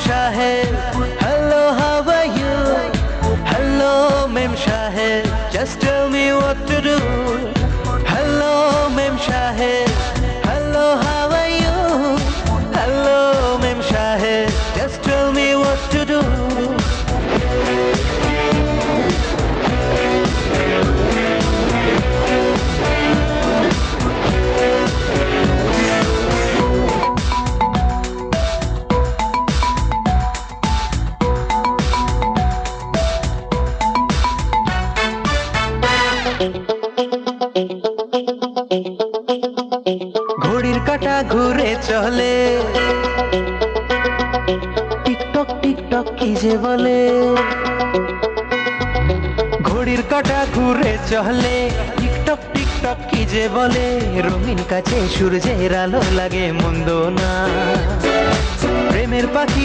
Shahid, hello, how are you? Hello, Mem Shahid, just tell me what to do. Hello, Mem Shahid, hello, how are you? Hello, Mem Shahid, just tell me what to do. ঘড়ির কাঁটা ঘুরে চলে, TikTok TikTok কি যে বলে। ঘড়ির কাঁটা ঘুরে চলে, টিকটক টিকটক কি যে বলে। রঙিন কাছে সূর্যের আলো লাগে মন্দ না, প্রেমের পাখি